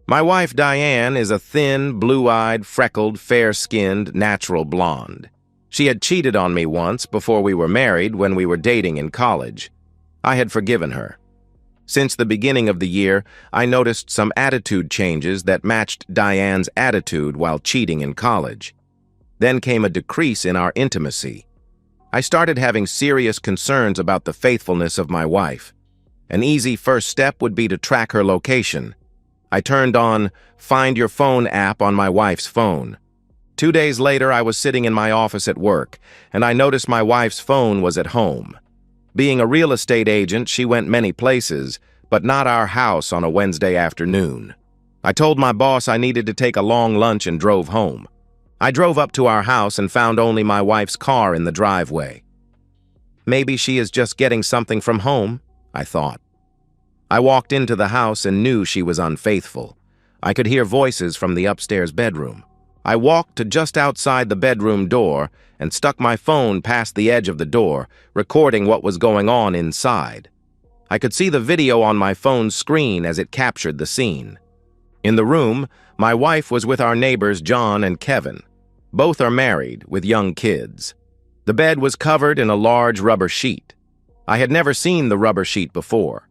My wife Diane is a thin, blue-eyed, freckled, fair-skinned, natural blonde. She had cheated on me once before we were married when we were dating in college. I had forgiven her. Since the beginning of the year, I noticed some attitude changes that matched Diane's attitude while cheating in college. Then came a decrease in our intimacy. I started having serious concerns about the faithfulness of my wife. An easy first step would be to track her location. I turned on Find Your Phone app on my wife's phone. 2 days later, I was sitting in my office at work, and I noticed my wife's phone was at home. Being a real estate agent, she went many places, but not our house on a Wednesday afternoon. I told my boss I needed to take a long lunch and drove home. I drove up to our house and found only my wife's car in the driveway. Maybe she is just getting something from home, I thought. I walked into the house and knew she was unfaithful. I could hear voices from the upstairs bedroom. I walked to just outside the bedroom door and stuck my phone past the edge of the door, recording what was going on inside. I could see the video on my phone's screen as it captured the scene. In the room, my wife was with our neighbors John and Kevin. Both are married, with young kids. The bed was covered in a large rubber sheet. I had never seen the rubber sheet before.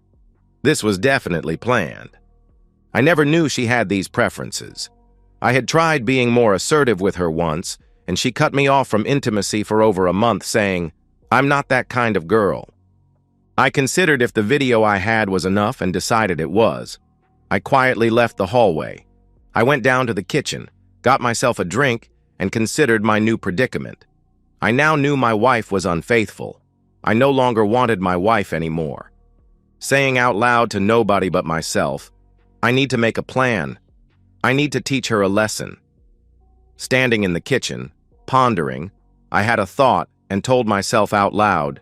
This was definitely planned. I never knew she had these preferences. I had tried being more assertive with her once, and she cut me off from intimacy for over a month, saying, "I'm not that kind of girl." I considered if the video I had was enough and decided it was. I quietly left the hallway. I went down to the kitchen, got myself a drink, and considered my new predicament. I now knew my wife was unfaithful. I no longer wanted my wife anymore. Saying out loud to nobody but myself, I need to make a plan. I need to teach her a lesson. Standing in the kitchen, pondering, I had a thought and told myself out loud,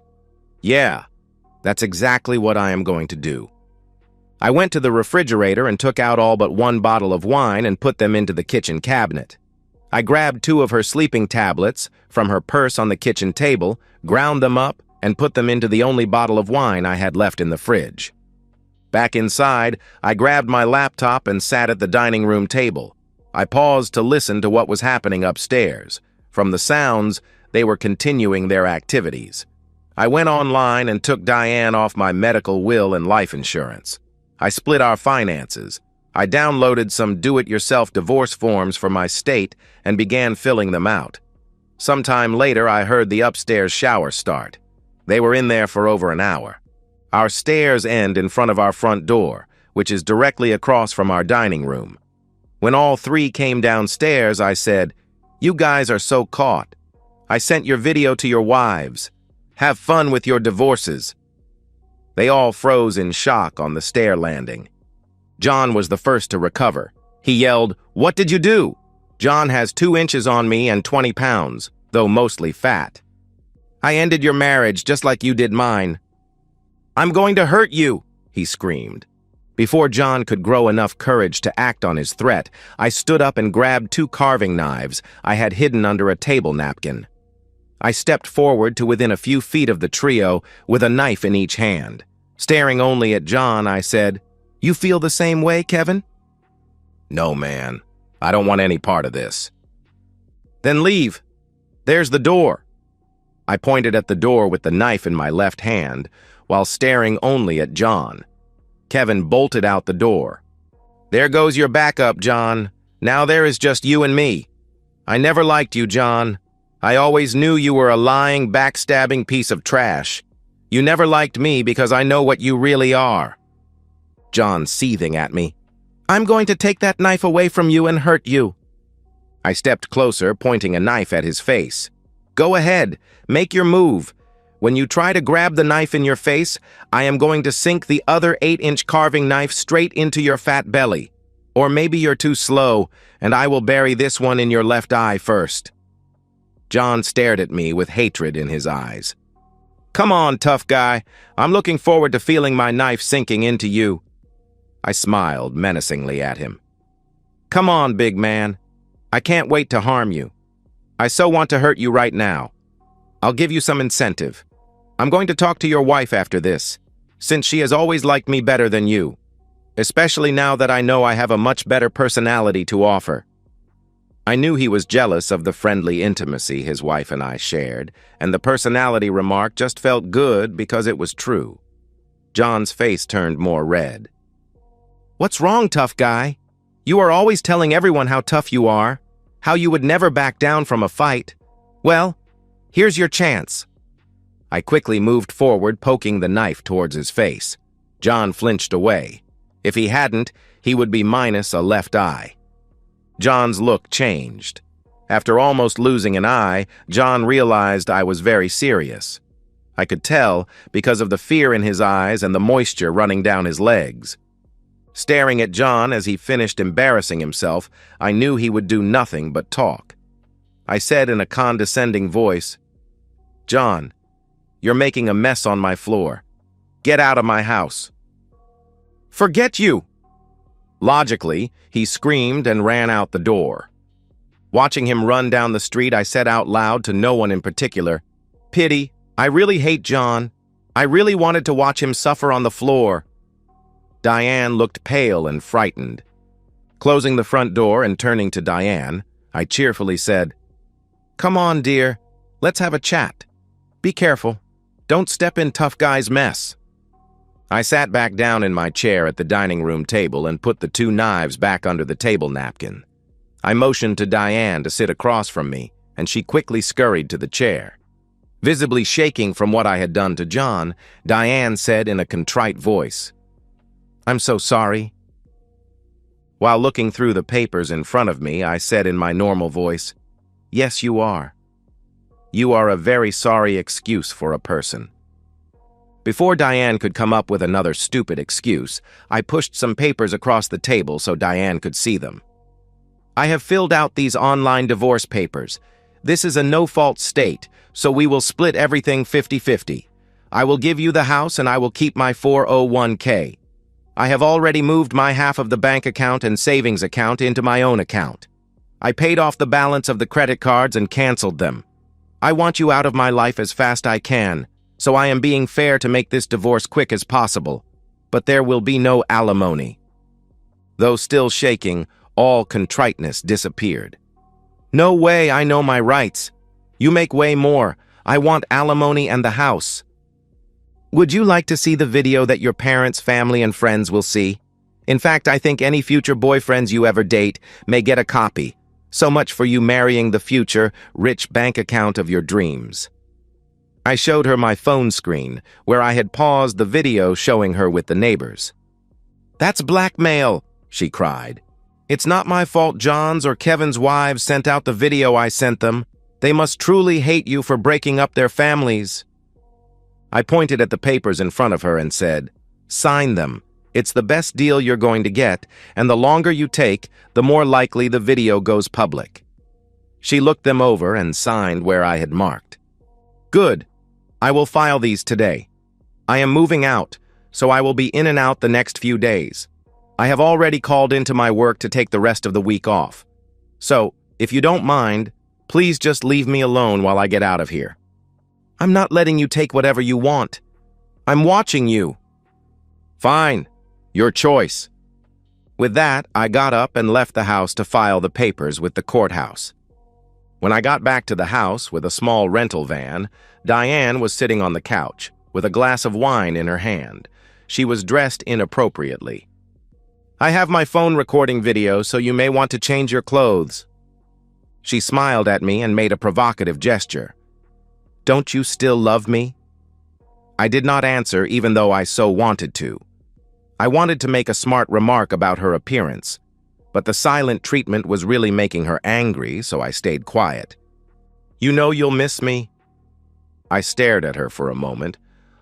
yeah, that's exactly what I am going to do. I went to the refrigerator and took out all but one bottle of wine and put them into the kitchen cabinet. I grabbed 2 of her sleeping tablets from her purse on the kitchen table, ground them up, and put them into the only bottle of wine I had left in the fridge. Back inside, I grabbed my laptop and sat at the dining room table. I paused to listen to what was happening upstairs. From the sounds, they were continuing their activities. I went online and took Diane off my medical, will, and life insurance. I split our finances. I downloaded some do-it-yourself divorce forms for my state and began filling them out. Sometime later, I heard the upstairs shower start. They were in there for over an hour. Our stairs end in front of our front door, which is directly across from our dining room. When all 3 came downstairs, I said, "You guys are so caught. I sent your video to your wives. Have fun with your divorces." They all froze in shock on the stair landing. John was the first to recover. He yelled, "What did you do?" John has 2 inches on me and 20 pounds, though mostly fat. "I ended your marriage just like you did mine." "I'm going to hurt you," he screamed. Before John could grow enough courage to act on his threat, I stood up and grabbed 2 carving knives I had hidden under a table napkin. I stepped forward to within a few feet of the trio with a knife in each hand. Staring only at John, I said, "You feel the same way, Kevin?" "No, man. I don't want any part of this." "Then leave. There's the door." I pointed at the door with the knife in my left hand, while staring only at John. Kevin bolted out the door. "There goes your backup, John. Now there is just you and me. I never liked you, John. I always knew you were a lying, backstabbing piece of trash. You never liked me because I know what you really are." John seething at me. "I'm going to take that knife away from you and hurt you." I stepped closer, pointing a knife at his face. "Go ahead. Make your move. When you try to grab the knife in your face, I am going to sink the other 8-inch carving knife straight into your fat belly. Or maybe you're too slow, and I will bury this one in your left eye first." John stared at me with hatred in his eyes. "Come on, tough guy. I'm looking forward to feeling my knife sinking into you." I smiled menacingly at him. "Come on, big man. I can't wait to harm you. I so want to hurt you right now. I'll give you some incentive. I'm going to talk to your wife after this, since she has always liked me better than you. especially now that I know I have a much better personality to offer. I knew he was jealous of the friendly intimacy his wife and I shared, and the personality remark just felt good because it was true. John's face turned more red. "What's wrong, tough guy? You are always telling everyone how tough you are, how you would never back down from a fight. Well, here's your chance." I quickly moved forward, poking the knife towards his face. John flinched away. If he hadn't, he would be minus a left eye. John's look changed. After almost losing an eye, John realized I was very serious. I could tell because of the fear in his eyes and the moisture running down his legs. Staring at John as he finished embarrassing himself, I knew he would do nothing but talk. I said in a condescending voice, "John, you're making a mess on my floor. Get out of my house." "Forget you!" Logically, he screamed and ran out the door. Watching him run down the street, I said out loud to no one in particular, "Pity, I really hate John. I really wanted to watch him suffer on the floor." Diane looked pale and frightened. Closing the front door and turning to Diane, I cheerfully said, "Come on, dear. Let's have a chat. Be careful. Don't step in tough guy's mess." I sat back down in my chair at the dining room table and put the 2 knives back under the table napkin. I motioned to Diane to sit across from me, and she quickly scurried to the chair. Visibly shaking from what I had done to John, Diane said in a contrite voice, "I'm so sorry." While looking through the papers in front of me, I said in my normal voice, "Yes, you are. You are a very sorry excuse for a person." Before Diane could come up with another stupid excuse, I pushed some papers across the table so Diane could see them. "I have filled out these online divorce papers. This is a no-fault state, so we will split everything 50-50. I will give you the house and I will keep my 401k. I have already moved my half of the bank account and savings account into my own account. I paid off the balance of the credit cards and canceled them. I want you out of my life as fast I can, so I am being fair to make this divorce quick as possible, but there will be no alimony." Though still shaking, all contriteness disappeared. "No way, I know my rights. You make way more. I want alimony and the house." "Would you like to see the video that your parents, family, and friends will see? In fact, I think any future boyfriends you ever date may get a copy. So much for you marrying the future, rich bank account of your dreams." I showed her my phone screen, where I had paused the video showing her with the neighbors. "That's blackmail," she cried. "It's not my fault John's or Kevin's wives sent out the video I sent them. They must truly hate you for breaking up their families." I pointed at the papers in front of her and said, "Sign them. It's the best deal you're going to get, and the longer you take, the more likely the video goes public." She looked them over and signed where I had marked. "Good. I will file these today. I am moving out, so I will be in and out the next few days. I have already called into my work to take the rest of the week off. So, if you don't mind, please just leave me alone while I get out of here." "I'm not letting you take whatever you want. I'm watching you." "Fine. Your choice." With that, I got up and left the house to file the papers with the courthouse. When I got back to the house with a small rental van, Diane was sitting on the couch, with a glass of wine in her hand. She was dressed inappropriately. "I have my phone recording video, so you may want to change your clothes." She smiled at me and made a provocative gesture. "Don't you still love me?" I did not answer, even though I so wanted to. I wanted to make a smart remark about her appearance, but the silent treatment was really making her angry, so I stayed quiet. "You know you'll miss me?" I stared at her for a moment,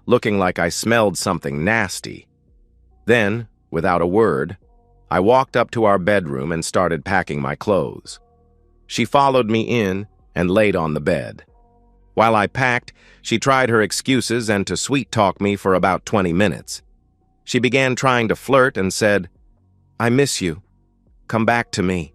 looking like I smelled something nasty. Then, without a word, I walked up to our bedroom and started packing my clothes. She followed me in and laid on the bed. While I packed, she tried her excuses and to sweet-talk me for about 20 minutes. She began trying to flirt and said, "I miss you. Come back to me."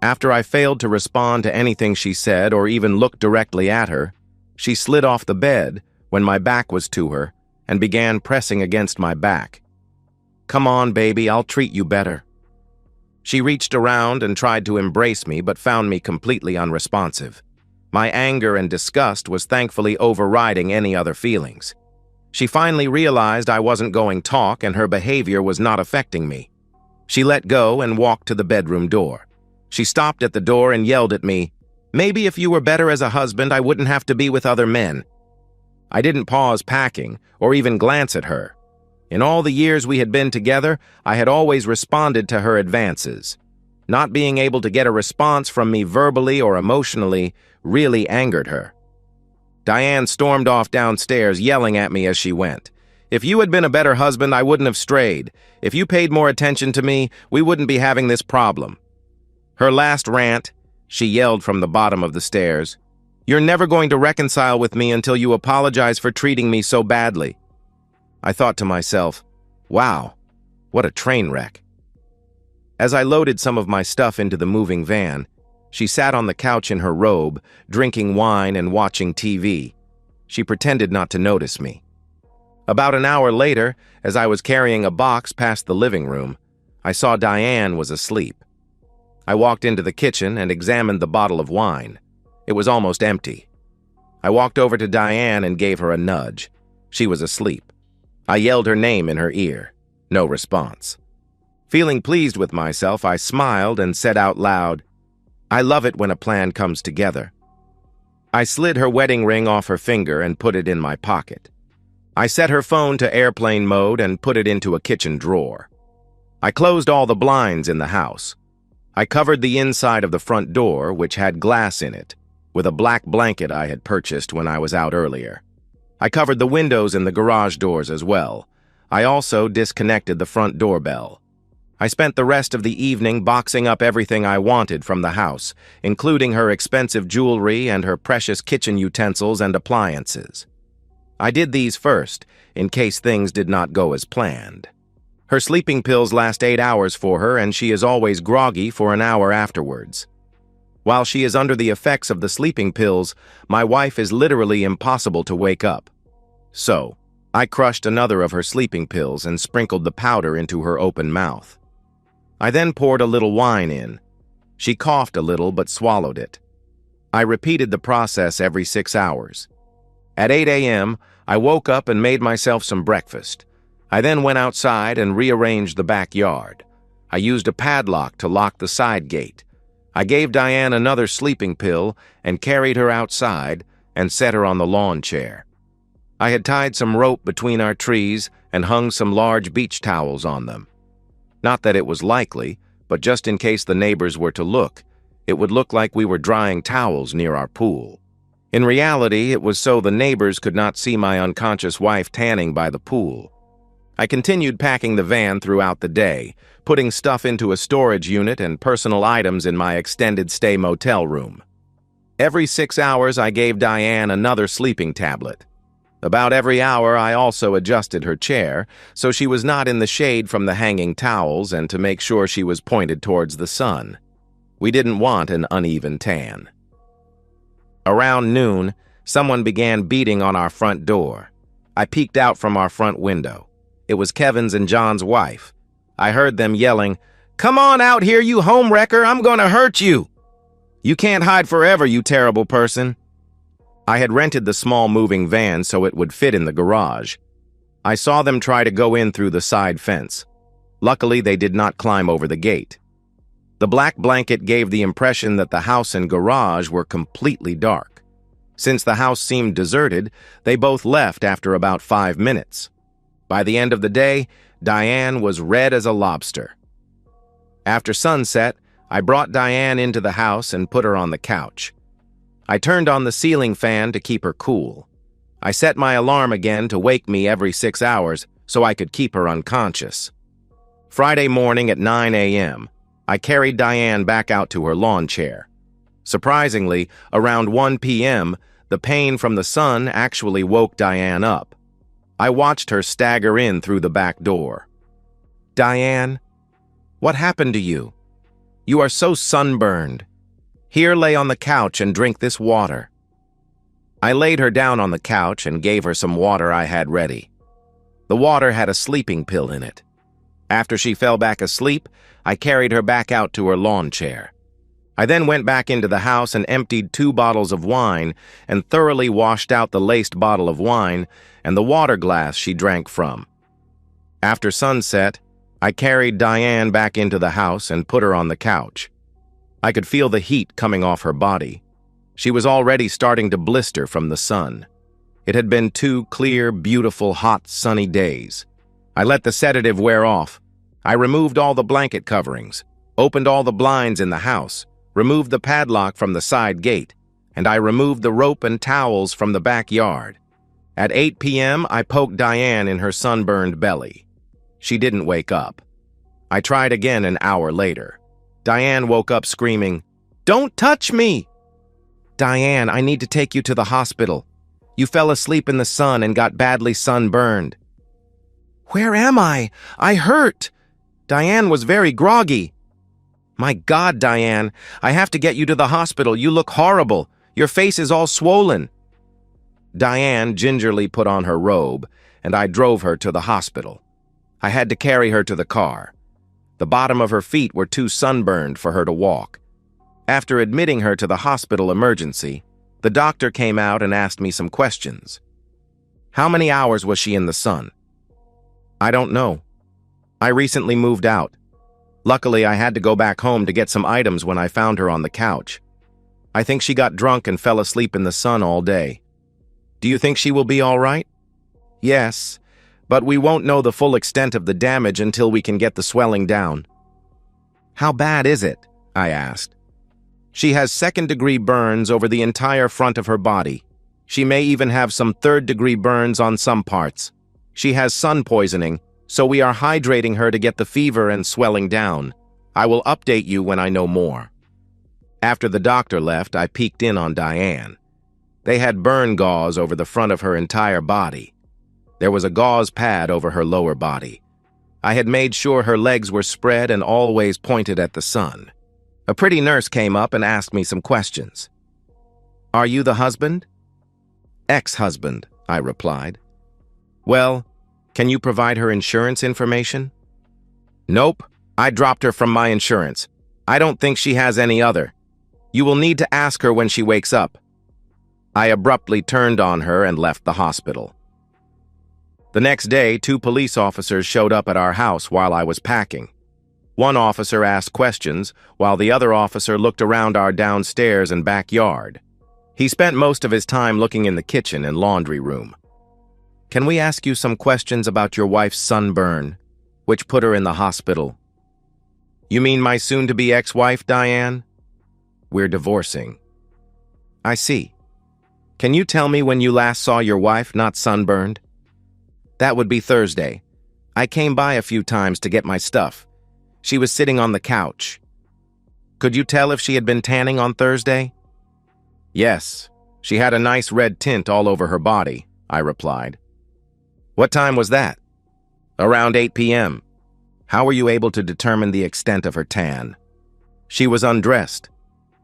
After I failed to respond to anything she said or even look directly at her, she slid off the bed when my back was to her and began pressing against my back. "Come on, baby, I'll treat you better." She reached around and tried to embrace me, but found me completely unresponsive. My anger and disgust was thankfully overriding any other feelings. She finally realized I wasn't going to talk and her behavior was not affecting me. She let go and walked to the bedroom door. She stopped at the door and yelled at me, "Maybe if you were better as a husband, I wouldn't have to be with other men." I didn't pause packing or even glance at her. In all the years we had been together, I had always responded to her advances. Not being able to get a response from me verbally or emotionally really angered her. Diane stormed off downstairs, yelling at me as she went. "If you had been a better husband, I wouldn't have strayed. If you paid more attention to me, we wouldn't be having this problem." Her last rant, she yelled from the bottom of the stairs, "You're never going to reconcile with me until you apologize for treating me so badly." I thought to myself, wow, what a train wreck. As I loaded some of my stuff into the moving van, she sat on the couch in her robe, drinking wine and watching TV. She pretended not to notice me. About an hour later, as I was carrying a box past the living room, I saw Diane was asleep. I walked into the kitchen and examined the bottle of wine. It was almost empty. I walked over to Diane and gave her a nudge. She was asleep. I yelled her name in her ear. No response. Feeling pleased with myself, I smiled and said out loud, "I love it when a plan comes together." I slid her wedding ring off her finger and put it in my pocket. I set her phone to airplane mode and put it into a kitchen drawer. I closed all the blinds in the house. I covered the inside of the front door, which had glass in it, with a black blanket I had purchased when I was out earlier. I covered the windows and the garage doors as well. I also disconnected the front doorbell. I spent the rest of the evening boxing up everything I wanted from the house, including her expensive jewelry and her precious kitchen utensils and appliances. I did these first, in case things did not go as planned. Her sleeping pills last 8 hours for her, and she is always groggy for an hour afterwards. While she is under the effects of the sleeping pills, my wife is literally impossible to wake up. So, I crushed another of her sleeping pills and sprinkled the powder into her open mouth. I then poured a little wine in. She coughed a little but swallowed it. I repeated the process every 6 hours. At 8 a.m., I woke up and made myself some breakfast. I then went outside and rearranged the backyard. I used a padlock to lock the side gate. I gave Diane another sleeping pill and carried her outside and set her on the lawn chair. I had tied some rope between our trees and hung some large beach towels on them. Not that it was likely, but just in case the neighbors were to look, it would look like we were drying towels near our pool. In reality, it was so the neighbors could not see my unconscious wife tanning by the pool. I continued packing the van throughout the day, putting stuff into a storage unit and personal items in my extended stay motel room. Every 6 hours, I gave Diane another sleeping tablet. About every hour, I also adjusted her chair, so she was not in the shade from the hanging towels and to make sure she was pointed towards the sun. We didn't want an uneven tan. Around noon, someone began beating on our front door. I peeked out from our front window. It was Kevin's and John's wife. I heard them yelling, "Come on out here, you homewrecker! I'm gonna hurt you! You can't hide forever, you terrible person!" I had rented the small moving van so it would fit in the garage. I saw them try to go in through the side fence. Luckily, they did not climb over the gate. The black blanket gave the impression that the house and garage were completely dark. Since the house seemed deserted, they both left after about 5 minutes. By the end of the day, Diane was red as a lobster. After sunset, I brought Diane into the house and put her on the couch. I turned on the ceiling fan to keep her cool. I set my alarm again to wake me every 6 hours so I could keep her unconscious. Friday morning at 9 a.m., I carried Diane back out to her lawn chair. Surprisingly, around 1 p.m., the pain from the sun actually woke Diane up. I watched her stagger in through the back door. "Diane, what happened to you? You are so sunburned. Here, lay on the couch and drink this water." I laid her down on the couch and gave her some water I had ready. The water had a sleeping pill in it. After she fell back asleep, I carried her back out to her lawn chair. I then went back into the house and emptied 2 bottles of wine and thoroughly washed out the laced bottle of wine and the water glass she drank from. After sunset, I carried Diane back into the house and put her on the couch. I could feel the heat coming off her body. She was already starting to blister from the sun. It had been 2 clear, beautiful, hot, sunny days. I let the sedative wear off. I removed all the blanket coverings, opened all the blinds in the house, removed the padlock from the side gate, and I removed the rope and towels from the backyard. At 8 p.m., I poked Diane in her sunburned belly. She didn't wake up. I tried again an hour later. Diane woke up screaming, "Don't touch me!" "Diane, I need to take you to the hospital. You fell asleep in the sun and got badly sunburned." "Where am I? I hurt." Diane was very groggy. "My God, Diane, I have to get you to the hospital. You look horrible. Your face is all swollen." Diane gingerly put on her robe, and I drove her to the hospital. I had to carry her to the car. The bottom of her feet were too sunburned for her to walk. After admitting her to the hospital emergency, the doctor came out and asked me some questions. "How many hours was she in the sun?" "I don't know. I recently moved out. Luckily, I had to go back home to get some items when I found her on the couch. I think she got drunk and fell asleep in the sun all day." "Do you think she will be all right?" "Yes, but we won't know the full extent of the damage until we can get the swelling down." "How bad is it?" I asked. "She has 2nd-degree burns over the entire front of her body. She may even have some 3rd-degree burns on some parts. She has sun poisoning, so we are hydrating her to get the fever and swelling down. I will update you when I know more." After the doctor left, I peeked in on Diane. They had burn gauze over the front of her entire body. There was a gauze pad over her lower body. I had made sure her legs were spread and always pointed at the sun. A pretty nurse came up and asked me some questions. "Are you the husband?" "Ex-husband," I replied. "Well, can you provide her insurance information?" "Nope, I dropped her from my insurance. I don't think she has any other. You will need to ask her when she wakes up." I abruptly turned on her and left the hospital. The next day, 2 police officers showed up at our house while I was packing. One officer asked questions, while the other officer looked around our downstairs and backyard. He spent most of his time looking in the kitchen and laundry room. "Can we ask you some questions about your wife's sunburn, which put her in the hospital?" "You mean my soon-to-be ex-wife, Diane?" "We're divorcing." "I see. Can you tell me when you last saw your wife not sunburned?" "That would be Thursday. I came by a few times to get my stuff. She was sitting on the couch." "Could you tell if she had been tanning on Thursday?" "Yes. She had a nice red tint all over her body," I replied. "What time was that?" "Around 8 p.m. "How were you able to determine the extent of her tan?" "She was undressed.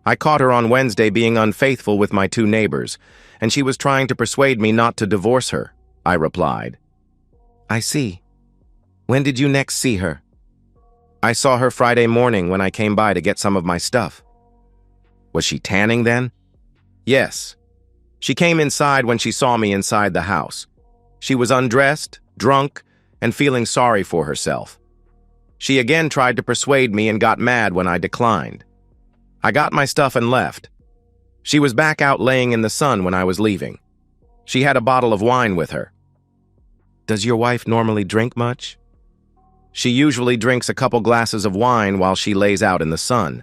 I caught her on Wednesday being unfaithful with my 2 neighbors, and she was trying to persuade me not to divorce her," I replied. "I see. When did you next see her?" "I saw her Friday morning when I came by to get some of my stuff." "Was she tanning then?" "Yes. She came inside when she saw me inside the house. She was undressed, drunk, and feeling sorry for herself. She again tried to persuade me and got mad when I declined. I got my stuff and left. She was back out laying in the sun when I was leaving. She had a bottle of wine with her." "Does your wife normally drink much?" "She usually drinks a couple glasses of wine while she lays out in the sun.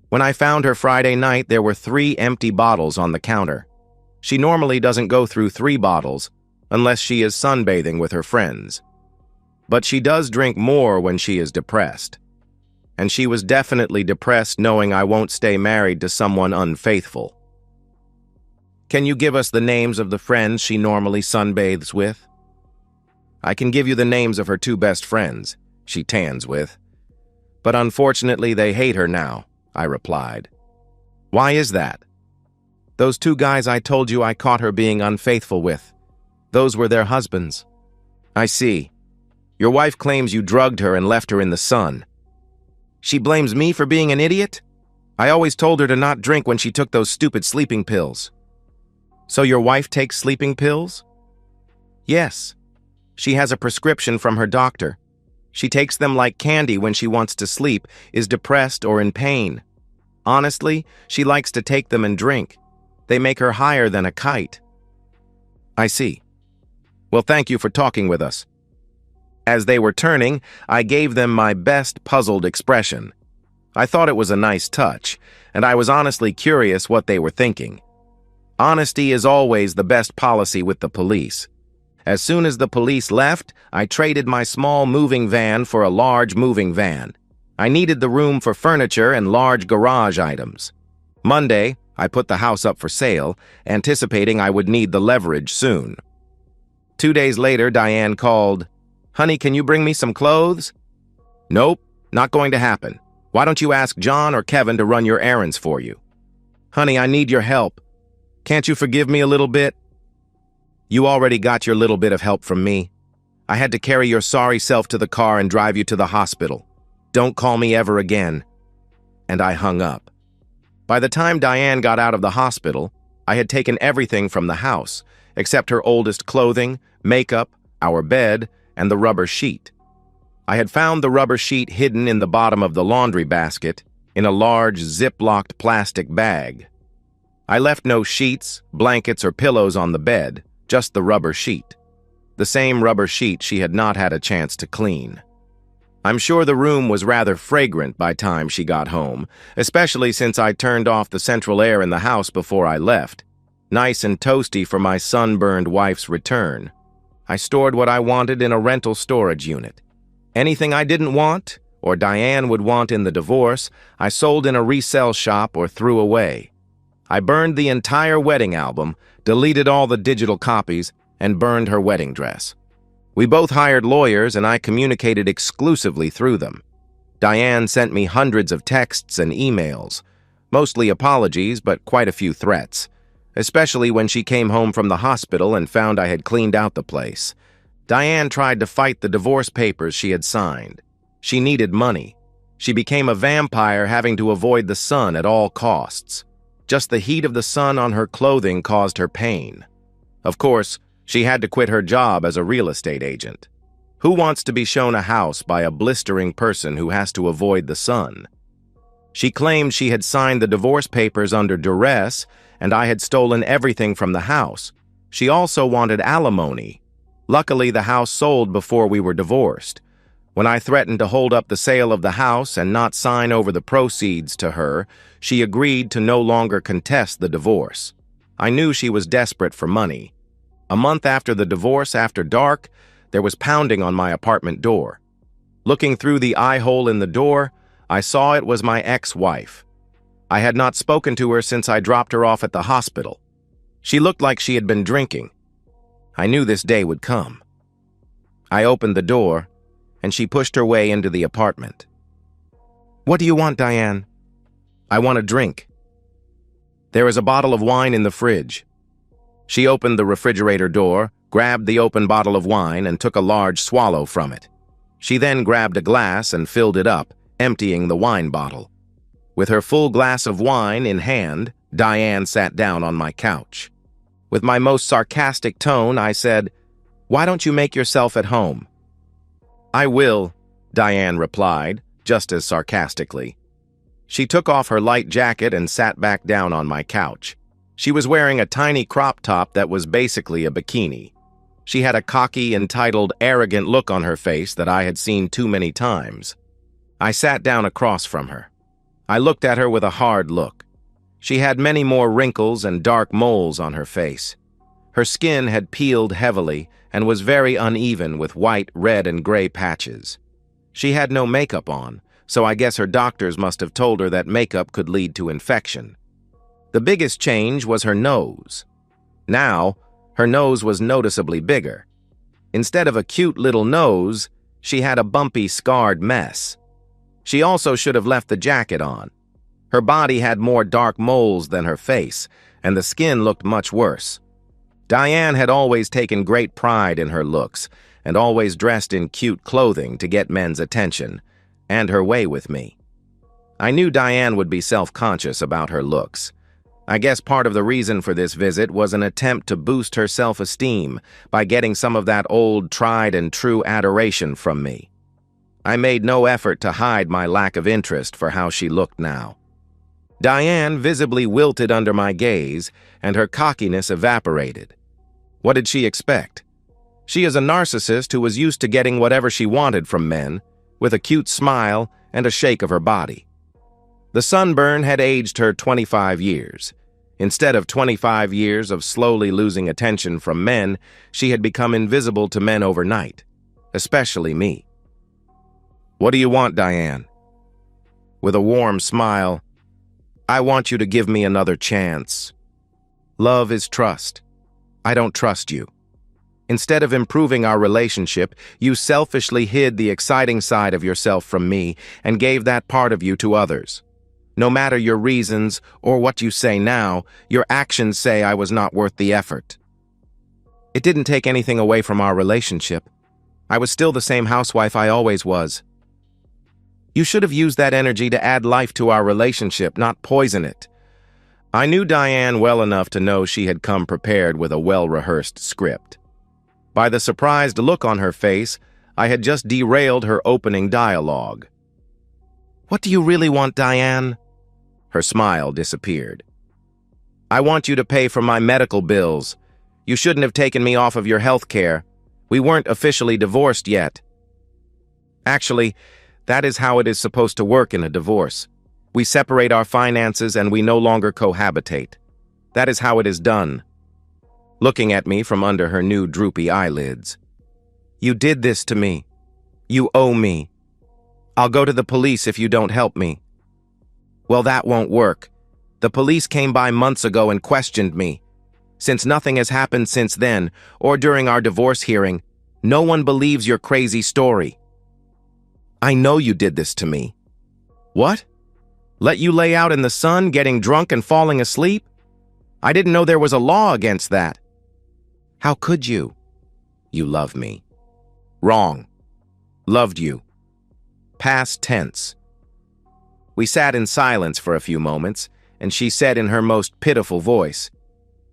When I found her Friday night, there were 3 empty bottles on the counter. She normally doesn't go through 3 bottles unless she is sunbathing with her friends. But she does drink more when she is depressed. And she was definitely depressed knowing I won't stay married to someone unfaithful." "Can you give us the names of the friends she normally sunbathes with?" "I can give you the names of her 2 best friends she tans with. But unfortunately, they hate her now," I replied. "Why is that?" "Those 2 guys I told you I caught her being unfaithful with. Those were their husbands." "I see. Your wife claims you drugged her and left her in the sun. She blames me for being an idiot? I always told her to not drink when she took those stupid sleeping pills. So your wife takes sleeping pills? Yes. She has a prescription from her doctor. She takes them like candy when she wants to sleep, is depressed, or in pain. Honestly, she likes to take them and drink. They make her higher than a kite. I see. Well, thank you for talking with us. As they were turning, I gave them my best puzzled expression. I thought it was a nice touch, and I was honestly curious what they were thinking. Honesty is always the best policy with the police. As soon as the police left, I traded my small moving van for a large moving van. I needed the room for furniture and large garage items. Monday, I put the house up for sale, anticipating I would need the leverage soon. 2 days later, Diane called, "Honey, can you bring me some clothes?" "Nope, not going to happen. Why don't you ask John or Kevin to run your errands for you?" "Honey, I need your help. Can't you forgive me a little bit?" "You already got your little bit of help from me. I had to carry your sorry self to the car and drive you to the hospital. Don't call me ever again." And I hung up. By the time Diane got out of the hospital, I had taken everything from the house, except her oldest clothing, makeup, our bed, and the rubber sheet. I had found the rubber sheet hidden in the bottom of the laundry basket in a large zip-locked plastic bag. I left no sheets, blankets, or pillows on the bed, just the rubber sheet. The same rubber sheet she had not had a chance to clean. I'm sure the room was rather fragrant by time she got home, especially since I turned off the central air in the house before I left. Nice and toasty for my sunburned wife's return. I stored what I wanted in a rental storage unit. Anything I didn't want, or Diane would want in the divorce, I sold in a resale shop or threw away. I burned the entire wedding album, deleted all the digital copies, and burned her wedding dress. We both hired lawyers, and I communicated exclusively through them. Diane sent me hundreds of texts and emails, mostly apologies, but quite a few threats, especially when she came home from the hospital and found I had cleaned out the place. Diane tried to fight the divorce papers she had signed. She needed money. She became a vampire, having to avoid the sun at all costs. Just the heat of the sun on her clothing caused her pain. Of course, she had to quit her job as a real estate agent. Who wants to be shown a house by a blistering person who has to avoid the sun? She claimed she had signed the divorce papers under duress, and I had stolen everything from the house. She also wanted alimony. Luckily, the house sold before we were divorced. When I threatened to hold up the sale of the house and not sign over the proceeds to her, she agreed to no longer contest the divorce. I knew she was desperate for money. A month after the divorce, after dark, there was pounding on my apartment door. Looking through the eye hole in the door, I saw it was my ex-wife. I had not spoken to her since I dropped her off at the hospital. She looked like she had been drinking. I knew this day would come. I opened the door, and she pushed her way into the apartment. "What do you want, Diane?" "I want a drink." "There is a bottle of wine in the fridge." She opened the refrigerator door, grabbed the open bottle of wine, and took a large swallow from it. She then grabbed a glass and filled it up, emptying the wine bottle. With her full glass of wine in hand, Diane sat down on my couch. With my most sarcastic tone, I said, "Why don't you make yourself at home?" "I will," Diane replied, just as sarcastically. She took off her light jacket and sat back down on my couch. She was wearing a tiny crop top that was basically a bikini. She had a cocky, entitled, arrogant look on her face that I had seen too many times. I sat down across from her. I looked at her with a hard look. She had many more wrinkles and dark moles on her face. Her skin had peeled heavily and was very uneven with white, red, and gray patches. She had no makeup on, so I guess her doctors must have told her that makeup could lead to infection. The biggest change was her nose. Now, her nose was noticeably bigger. Instead of a cute little nose, she had a bumpy, scarred mess. She also should have left the jacket on. Her body had more dark moles than her face, and the skin looked much worse. Diane had always taken great pride in her looks, and always dressed in cute clothing to get men's attention, and her way with me. I knew Diane would be self-conscious about her looks. I guess part of the reason for this visit was an attempt to boost her self-esteem by getting some of that old tried-and-true adoration from me. I made no effort to hide my lack of interest for how she looked now. Diane visibly wilted under my gaze, and her cockiness evaporated. What did she expect? She is a narcissist who was used to getting whatever she wanted from men, with a cute smile and a shake of her body. The sunburn had aged her 25 years. Instead of 25 years of slowly losing attention from men, she had become invisible to men overnight, especially me. "What do you want, Diane?" With a warm smile, "I want you to give me another chance. Love is trust. I don't trust you. Instead of improving our relationship, you selfishly hid the exciting side of yourself from me and gave that part of you to others. No matter your reasons or what you say now, your actions say I was not worth the effort. It didn't take anything away from our relationship. I was still the same housewife I always was. You should have used that energy to add life to our relationship, not poison it." I knew Diane well enough to know she had come prepared with a well-rehearsed script. By the surprised look on her face, I had just derailed her opening dialogue. "What do you really want, Diane?" Her smile disappeared. "I want you to pay for my medical bills. You shouldn't have taken me off of your health care. We weren't officially divorced yet." Actually, that is how it is supposed to work in a divorce. We separate our finances and we no longer cohabitate. That is how it is done. Looking at me from under her new droopy eyelids. "You did this to me. You owe me. I'll go to the police if you don't help me." "Well, that won't work. The police came by months ago and questioned me. Since nothing has happened since then, or during our divorce hearing, no one believes your crazy story. I know you did this to me." "What? Let you lay out in the sun, getting drunk and falling asleep? I didn't know there was a law against that." "How could you?" "You love me." "Wrong. Loved you. Past tense." We sat in silence for a few moments, and she said in her most pitiful voice,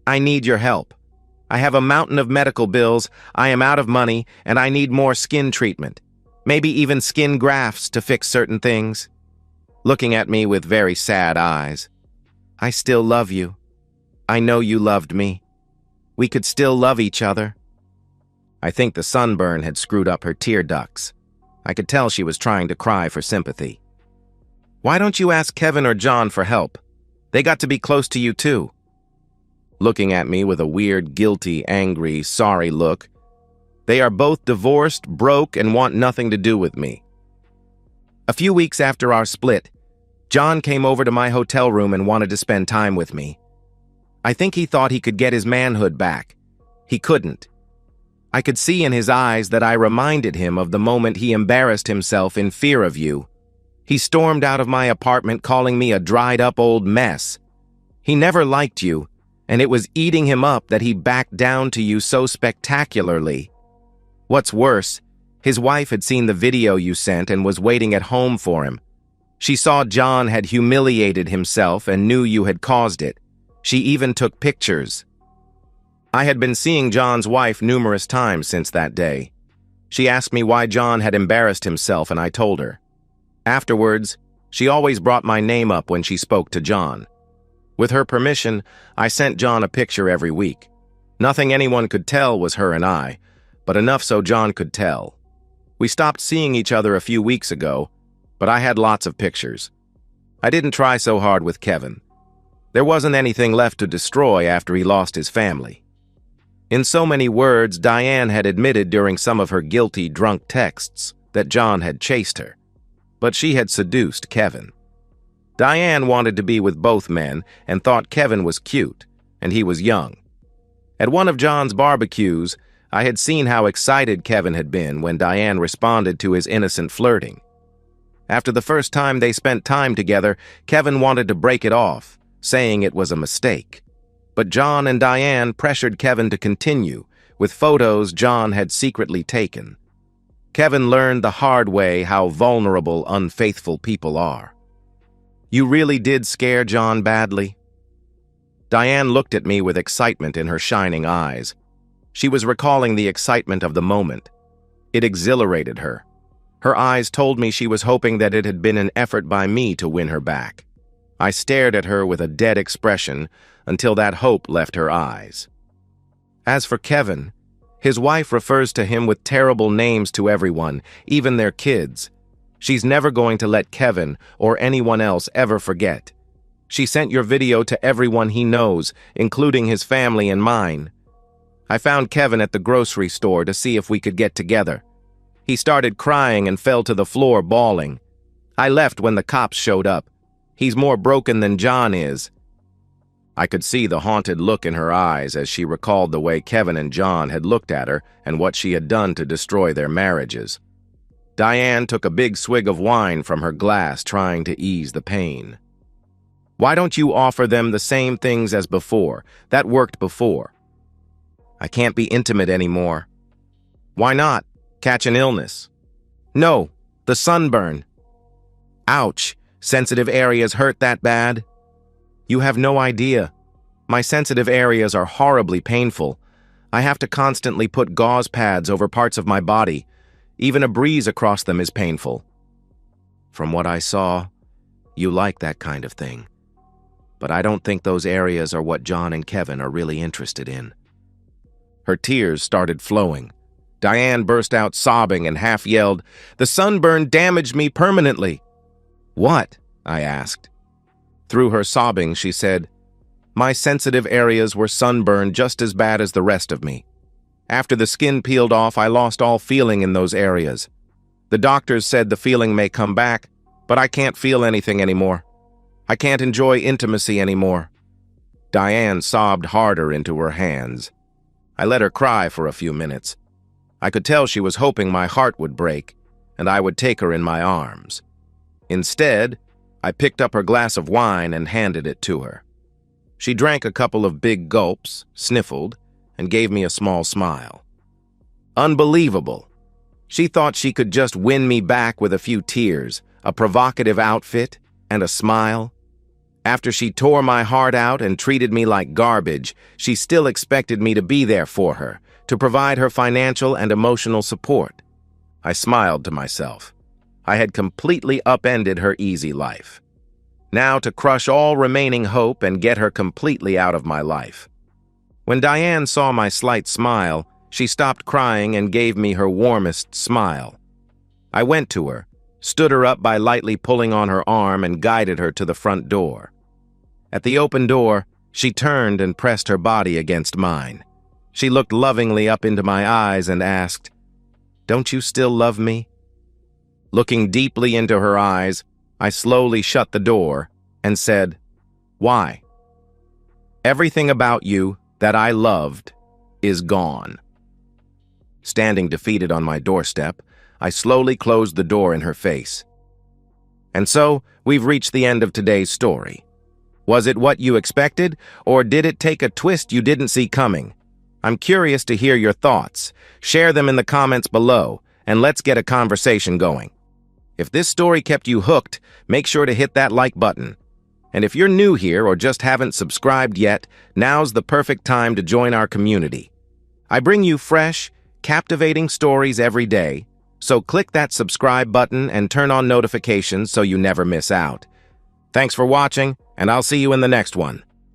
"I need your help. I have a mountain of medical bills, I am out of money, and I need more skin treatment. Maybe even skin grafts to fix certain things." Looking at me with very sad eyes. "I still love you. I know you loved me. We could still love each other." I think the sunburn had screwed up her tear ducts. I could tell she was trying to cry for sympathy. "Why don't you ask Kevin or John for help? They got to be close to you too." Looking at me with a weird, guilty, angry, sorry look. "They are both divorced, broke, and want nothing to do with me." A few weeks after our split, John came over to my hotel room and wanted to spend time with me. I think he thought he could get his manhood back. He couldn't. I could see in his eyes that I reminded him of the moment he embarrassed himself in fear of you. He stormed out of my apartment calling me a dried-up old mess. He never liked you, and it was eating him up that he backed down to you so spectacularly. What's worse, his wife had seen the video you sent and was waiting at home for him. She saw John had humiliated himself and knew you had caused it. She even took pictures. I had been seeing John's wife numerous times since that day. She asked me why John had embarrassed himself, and I told her. Afterwards, she always brought my name up when she spoke to John. With her permission, I sent John a picture every week. Nothing anyone could tell was her and I, but enough so John could tell. We stopped seeing each other a few weeks ago, but I had lots of pictures. I didn't try so hard with Kevin. There wasn't anything left to destroy after he lost his family. In so many words, Diane had admitted during some of her guilty, drunk texts that John had chased her. But she had seduced Kevin. Diane wanted to be with both men and thought Kevin was cute, and he was young. At one of John's barbecues, I had seen how excited Kevin had been when Diane responded to his innocent flirting. After the first time they spent time together, Kevin wanted to break it off, saying it was a mistake. But John and Diane pressured Kevin to continue, with photos John had secretly taken. Kevin learned the hard way how vulnerable, unfaithful people are. You really did scare John badly? Diane looked at me with excitement in her shining eyes. She was recalling the excitement of the moment. It exhilarated her. Her eyes told me she was hoping that it had been an effort by me to win her back. I stared at her with a dead expression until that hope left her eyes. As for Kevin, his wife refers to him with terrible names to everyone, even their kids. She's never going to let Kevin or anyone else ever forget. She sent your video to everyone he knows, including his family and mine. I found Kevin at the grocery store to see if we could get together. He started crying and fell to the floor bawling. I left when the cops showed up. He's more broken than John is. I could see the haunted look in her eyes as she recalled the way Kevin and John had looked at her and what she had done to destroy their marriages. Diane took a big swig of wine from her glass, trying to ease the pain. Why don't you offer them the same things as before? That worked before. I can't be intimate anymore. Why not? Catch an illness. No, the sunburn. Ouch, sensitive areas hurt that bad? You have no idea. My sensitive areas are horribly painful. I have to constantly put gauze pads over parts of my body. Even a breeze across them is painful. From what I saw, you like that kind of thing. But I don't think those areas are what John and Kevin are really interested in. Her tears started flowing. Diane burst out sobbing and half yelled, "The sunburn damaged me permanently." "What?" I asked. Through her sobbing, she said, "My sensitive areas were sunburned just as bad as the rest of me. After the skin peeled off, I lost all feeling in those areas. The doctors said the feeling may come back, but I can't feel anything anymore. I can't enjoy intimacy anymore." Diane sobbed harder into her hands. I let her cry for a few minutes. I could tell she was hoping my heart would break, and I would take her in my arms. Instead, I picked up her glass of wine and handed it to her. She drank a couple of big gulps, sniffled, and gave me a small smile. Unbelievable. She thought she could just win me back with a few tears, a provocative outfit, and a smile. After she tore my heart out and treated me like garbage, she still expected me to be there for her, to provide her financial and emotional support. I smiled to myself. I had completely upended her easy life. Now to crush all remaining hope and get her completely out of my life. When Diane saw my slight smile, she stopped crying and gave me her warmest smile. I went to her, stood her up by lightly pulling on her arm, and guided her to the front door. At the open door, she turned and pressed her body against mine. She looked lovingly up into my eyes and asked, "Don't you still love me?" Looking deeply into her eyes, I slowly shut the door and said, "Why?" "Everything about you that I loved is gone." Standing defeated on my doorstep, I slowly closed the door in her face. And so, we've reached the end of today's story. Was it what you expected, or did it take a twist you didn't see coming? I'm curious to hear your thoughts. Share them in the comments below, and let's get a conversation going. If this story kept you hooked, make sure to hit that like button. And if you're new here or just haven't subscribed yet, now's the perfect time to join our community. I bring you fresh, captivating stories every day, so click that subscribe button and turn on notifications so you never miss out. Thanks for watching, and I'll see you in the next one.